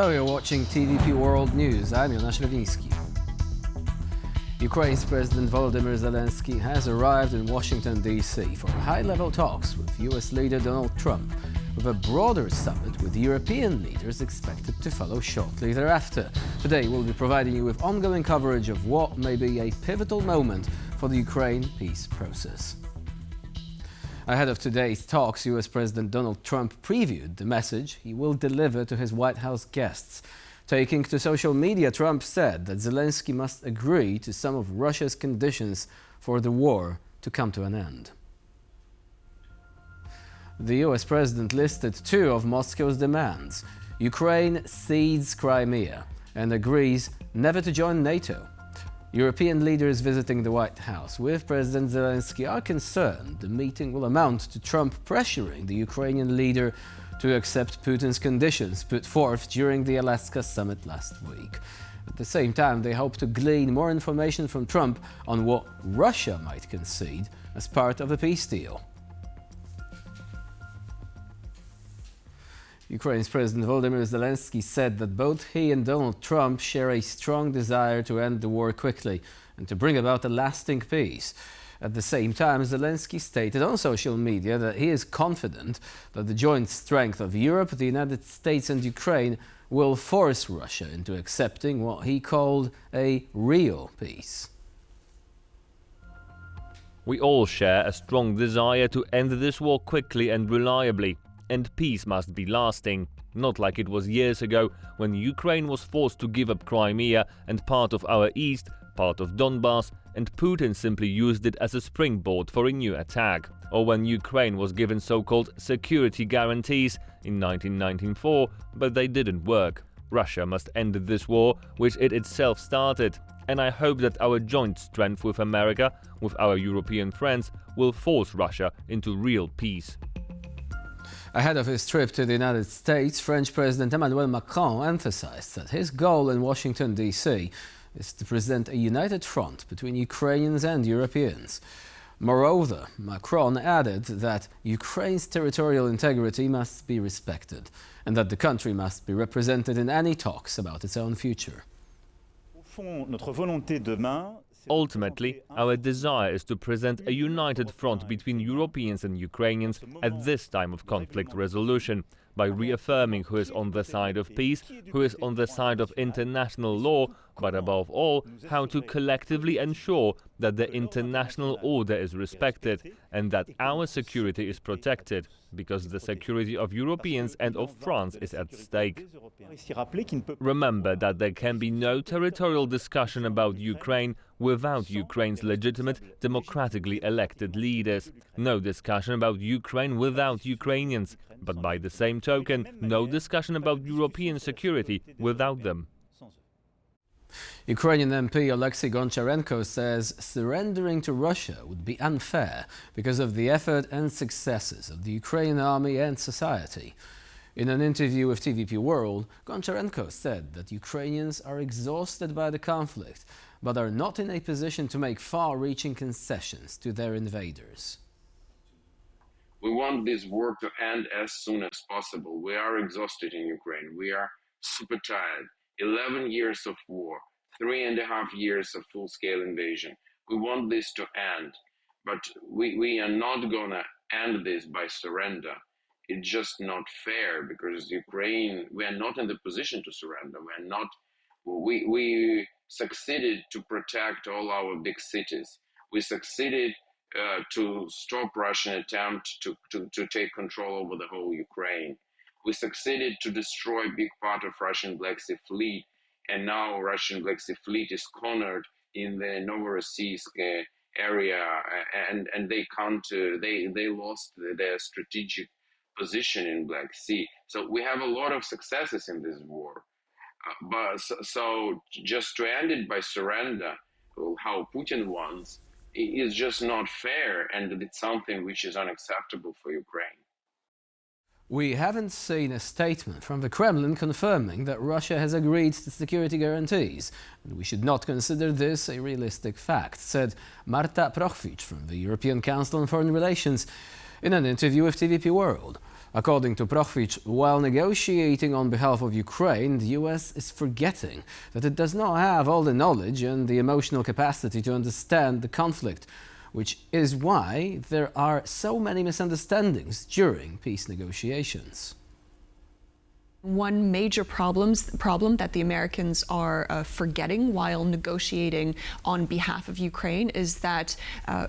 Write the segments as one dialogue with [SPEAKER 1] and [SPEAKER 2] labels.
[SPEAKER 1] Hello, you're watching TVP World News. I'm Jonasz Lewiński. Ukraine's President Volodymyr Zelenskyy has arrived in Washington, D.C. for high-level talks with US leader Donald Trump, with a broader summit with European leaders expected to follow shortly thereafter. Today we'll be providing you with ongoing coverage of what may be a pivotal moment for the Ukraine peace process. Ahead of today's talks, US President Donald Trump previewed the message he will deliver to his White House guests. Taking to social media, Trump said that Zelenskyy must agree to some of Russia's conditions for the war to come to an end. The US president listed two of Moscow's demands. Ukraine cedes Crimea and agrees never to join NATO. European leaders visiting the White House with President Zelenskyy are concerned the meeting will amount to Trump pressuring the Ukrainian leader to accept Putin's conditions put forth during the Alaska summit last week. At the same time, they hope to glean more information from Trump on what Russia might concede as part of a peace deal. Ukraine's President Volodymyr Zelenskyy said that both he and Donald Trump share a strong desire to end the war quickly and to bring about a lasting peace. At the same time, Zelenskyy stated on social media that he is confident that the joint strength of Europe, the United States and Ukraine will force Russia into accepting what he called a real peace.
[SPEAKER 2] We all share a strong desire to end this war quickly and reliably. And peace must be lasting, not like it was years ago when Ukraine was forced to give up Crimea and part of our east, part of Donbass, and Putin simply used it as a springboard for a new attack, or when Ukraine was given so-called security guarantees in 1994, but they didn't work. Russia must end this war, which it itself started, and I hope that our joint strength with America, with our European friends, will force Russia into real peace.
[SPEAKER 1] Ahead of his trip to the United States, French President Emmanuel Macron emphasized that his goal in Washington, D.C. is to present a united front between Ukrainians and Europeans. Moreover, Macron added that Ukraine's territorial integrity must be respected and that the country must be represented in any talks about its own future.
[SPEAKER 2] Ultimately, our desire is to present a united front between Europeans and Ukrainians at this time of conflict resolution, by reaffirming who is on the side of peace, who is on the side of international law, but above all, how to collectively ensure that the international order is respected and that our security is protected, because the security of Europeans and of France is at stake. Remember that there can be no territorial discussion about Ukraine without Ukraine's legitimate, democratically elected leaders. No discussion about Ukraine without Ukrainians. But by the same token, no discussion about European security without them.
[SPEAKER 1] Ukrainian MP Alexei Gonchareno says surrendering to Russia would be unfair because of the effort and successes of the Ukrainian army and society. In an interview with TVP World, Gonchareno said that Ukrainians are exhausted by the conflict, but are not in a position to make far-reaching concessions to their invaders.
[SPEAKER 3] We want this war to end as soon as possible. We are exhausted in Ukraine. We are super tired. 11 years of war, 3.5 years of full-scale invasion. We want this to end, but we are not gonna end this by surrender. It's just not fair because Ukraine, we are not in the position to surrender. We succeeded to protect all our big cities. We succeeded to stop Russian attempt to take control over the whole Ukraine. We succeeded to destroy a big part of Russian Black Sea Fleet, and now Russian Black Sea Fleet is cornered in the Novorossiysk area, and they can't. They lost their strategic position in Black Sea. So we have a lot of successes in this war, but so just to end it by surrender, how Putin wants, is just not fair, and it's something which is unacceptable for Ukraine.
[SPEAKER 1] We haven't seen a statement from the Kremlin confirming that Russia has agreed to security guarantees, and we should not consider this a realistic fact, said Marta Prochwicz from the European Council on Foreign Relations in an interview with TVP World. According to Prochwicz, while negotiating on behalf of Ukraine, the US is forgetting that it does not have all the knowledge and the emotional capacity to understand the conflict, which is why there are so many misunderstandings during peace negotiations.
[SPEAKER 4] One major problem that the Americans are forgetting while negotiating on behalf of Ukraine is that,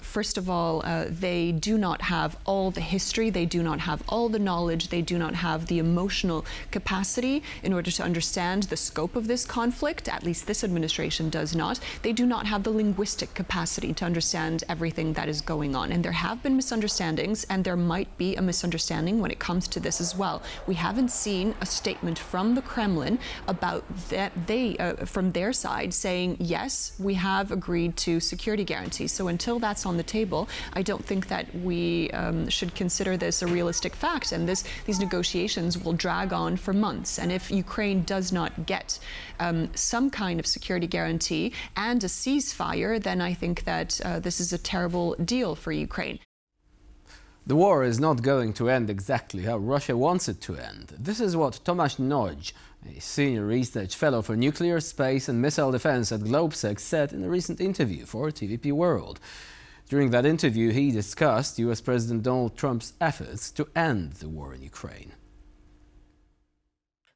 [SPEAKER 4] first of all, they do not have all the history, they do not have all the knowledge, they do not have the emotional capacity in order to understand the scope of this conflict. At least this administration does not. They do not have the linguistic capacity to understand everything that is going on. And there have been misunderstandings, and there might be a misunderstanding when it comes to this as well. We haven't seen a statement from the Kremlin about that from their side saying, yes, we have agreed to security guarantees. So until that's on the table, I don't think that we should consider this a realistic fact. And these negotiations will drag on for months. And if Ukraine does not get some kind of security guarantee and a ceasefire, then I think that this is a terrible deal for Ukraine.
[SPEAKER 1] The war is not going to end exactly how Russia wants it to end. This is what Tomasz Nodź, a senior research fellow for nuclear, space and missile defense at Globsec, said in a recent interview for TVP World. During that interview, he discussed US President Donald Trump's efforts to end the war in Ukraine.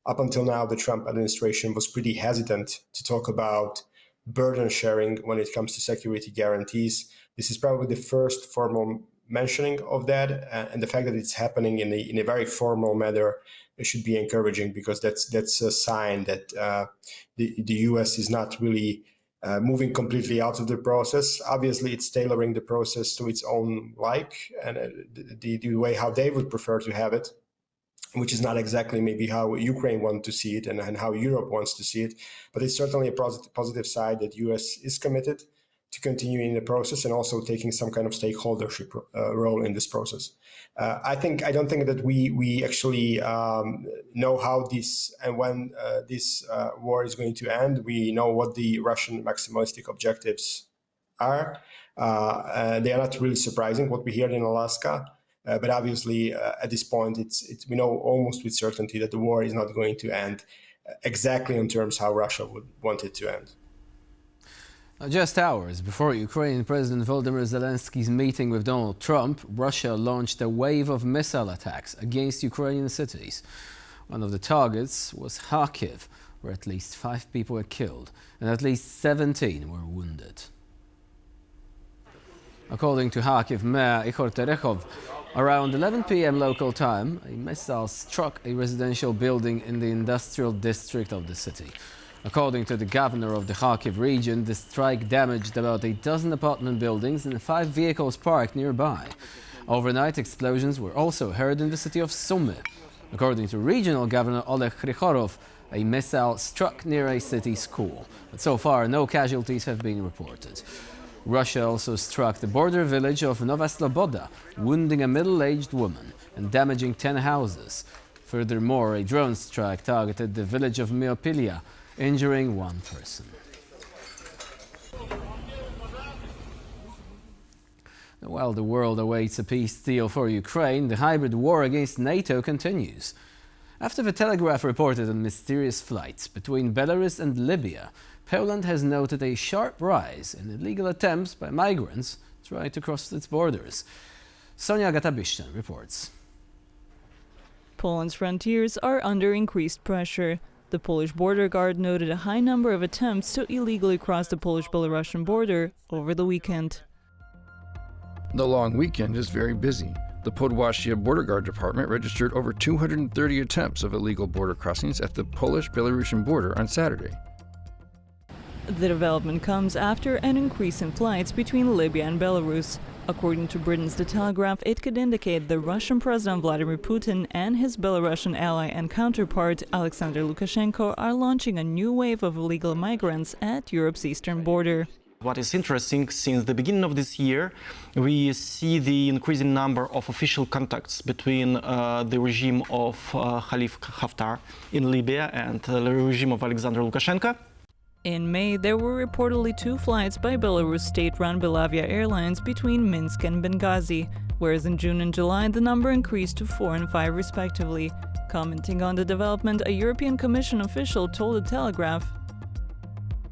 [SPEAKER 5] Up until now, the Trump administration was pretty hesitant to talk about burden sharing when it comes to security guarantees. This is probably the first formal mentioning of that, and the fact that it's happening in a very formal manner, it should be encouraging, because that's a sign that the US is not really moving completely out of the process. Obviously, it's tailoring the process to its own like and the way how they would prefer to have it, which is not exactly maybe how Ukraine wants to see it and how Europe wants to see it. But it's certainly a positive side that US is committed to continuing the process and also taking some kind of stakeholdership role in this process. I don't think that we actually know how this and when this war is going to end. We know what the Russian maximalistic objectives are. They are not really surprising, what we heard in Alaska. But obviously, at this point, we know almost with certainty that the war is not going to end exactly in terms how Russia would want it to end.
[SPEAKER 1] Just hours before Ukrainian President Volodymyr Zelensky's meeting with Donald Trump, Russia launched a wave of missile attacks against Ukrainian cities. One of the targets was Kharkiv, where at least 5 people were killed and at least 17 were wounded. According to Kharkiv Mayor Ihor Terechov, around 11 p.m. local time, a missile struck a residential building in the industrial district of the city. According to the governor of the Kharkiv region, the strike damaged about a dozen apartment buildings and 5 vehicles parked nearby. Overnight explosions were also heard in the city of Sumy. According to regional governor Oleg Krychorov, a missile struck near a city school. But so far, no casualties have been reported. Russia also struck the border village of Nova Sloboda, wounding a middle-aged woman and damaging 10 houses. Furthermore, a drone strike targeted the village of Myopilya, injuring 1 person. While the world awaits a peace deal for Ukraine, the hybrid war against NATO continues. After the Telegraph reported on mysterious flights between Belarus and Libya, Poland has noted a sharp rise in illegal attempts by migrants trying to cross its borders. Sonia Gatabishtan reports.
[SPEAKER 6] Poland's frontiers are under increased pressure. The Polish border guard noted a high number of attempts to illegally cross the Polish-Belarusian border over the weekend.
[SPEAKER 7] The long weekend is very busy. The Podwashia Border Guard Department registered over 230 attempts of illegal border crossings at the Polish-Belarusian border on Saturday.
[SPEAKER 6] The development comes after an increase in flights between Libya and Belarus. According to Britain's The Telegraph, it could indicate the Russian President Vladimir Putin and his Belarusian ally and counterpart Alexander Lukashenko are launching a new wave of illegal migrants at Europe's eastern border.
[SPEAKER 8] What is interesting, since the beginning of this year, we see the increasing number of official contacts between the regime of Khalifa Haftar in Libya and the regime of Alexander Lukashenko.
[SPEAKER 6] In May, there were reportedly 2 flights by Belarus state-run Belavia Airlines between Minsk and Benghazi, whereas in June and July the number increased to 4 and 5 respectively. Commenting on the development, a European Commission official told The Telegraph,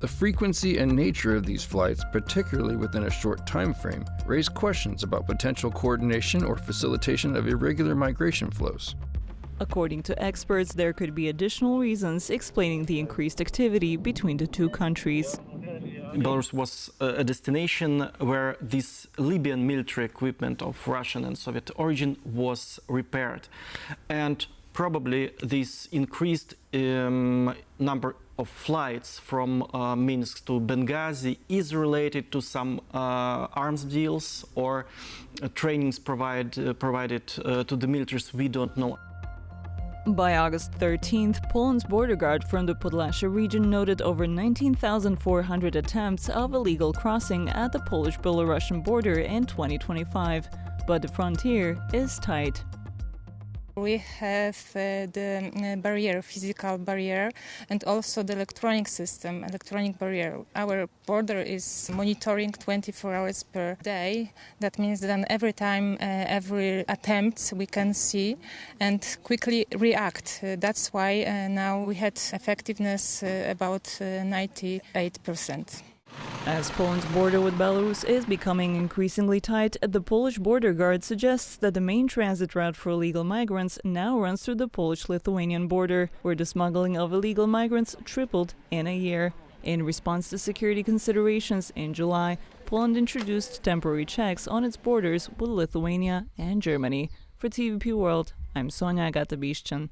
[SPEAKER 7] "The frequency and nature of these flights, particularly within a short time frame, raise questions about potential coordination or facilitation of irregular migration flows."
[SPEAKER 6] According to experts, there could be additional reasons explaining the increased activity between the two countries.
[SPEAKER 8] Belarus was a destination where this Libyan military equipment of Russian and Soviet origin was repaired. And probably this increased number of flights from Minsk to Benghazi is related to some arms deals or trainings provided to the militaries. We don't know.
[SPEAKER 6] By August 13th, Poland's border guard from the Podlaskie region noted over 19,400 attempts of illegal crossing at the Polish-Belarusian border in 2025, but the frontier is tight.
[SPEAKER 9] We have the barrier, physical barrier, and also the electronic system, electronic barrier. Our border is monitoring 24 hours per day. That means that every time, every attempt we can see and quickly react. That's why now we had effectiveness about 98%.
[SPEAKER 6] As Poland's border with Belarus is becoming increasingly tight, the Polish border guard suggests that the main transit route for illegal migrants now runs through the Polish-Lithuanian border, where the smuggling of illegal migrants tripled in a year. In response to security considerations, in July, Poland introduced temporary checks on its borders with Lithuania and Germany. For TVP World, I'm Sonia Agatabishchan.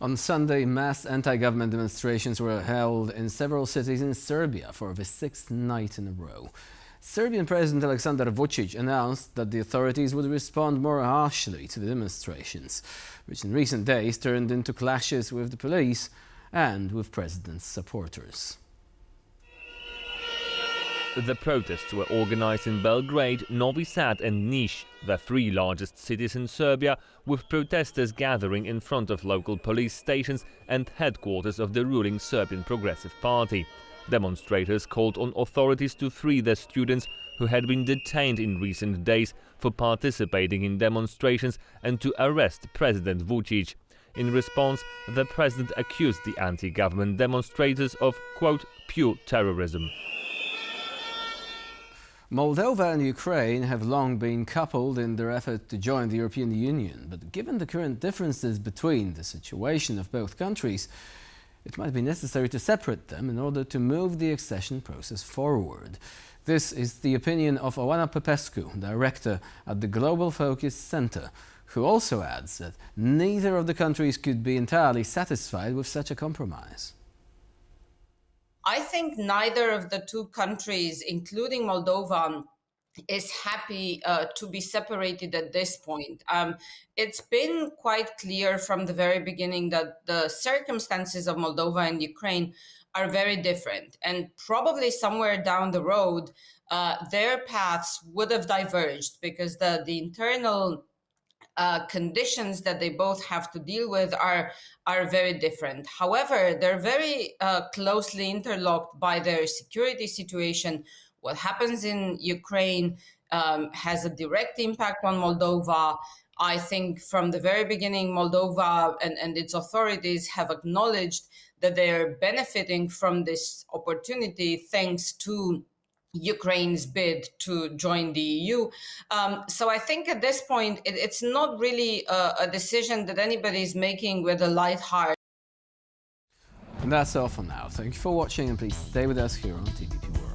[SPEAKER 1] On Sunday, mass anti-government demonstrations were held in several cities in Serbia for the 6th night in a row. Serbian President Aleksandar Vučić announced that the authorities would respond more harshly to the demonstrations, which in recent days turned into clashes with the police and with president's supporters.
[SPEAKER 2] The protests were organized in Belgrade, Novi Sad and Niš, the 3 largest cities in Serbia, with protesters gathering in front of local police stations and headquarters of the ruling Serbian Progressive Party. Demonstrators called on authorities to free the students who had been detained in recent days for participating in demonstrations and to arrest President Vučić. In response, the president accused the anti-government demonstrators of, quote, pure terrorism.
[SPEAKER 1] Moldova and Ukraine have long been coupled in their effort to join the European Union, but given the current differences between the situation of both countries, it might be necessary to separate them in order to move the accession process forward. This is the opinion of Oana Popescu, director at the Global Focus Center, who also adds that neither of the countries could be entirely satisfied with such a compromise.
[SPEAKER 10] I think neither of the two countries, including Moldova, is happy to be separated at this point. It's been quite clear from the very beginning that the circumstances of Moldova and Ukraine are very different, and probably somewhere down the road, their paths would have diverged because the internal conditions that they both have to deal with are very different. However, they're very closely interlocked by their security situation. What happens in Ukraine has a direct impact on Moldova. I think from the very beginning, Moldova and its authorities have acknowledged that they're benefiting from this opportunity thanks to Ukraine's bid to join the EU. So I think at this point, it's not really a decision that anybody is making with a light heart.
[SPEAKER 1] And that's all for now. Thank you for watching, and please stay with us here on TVP World.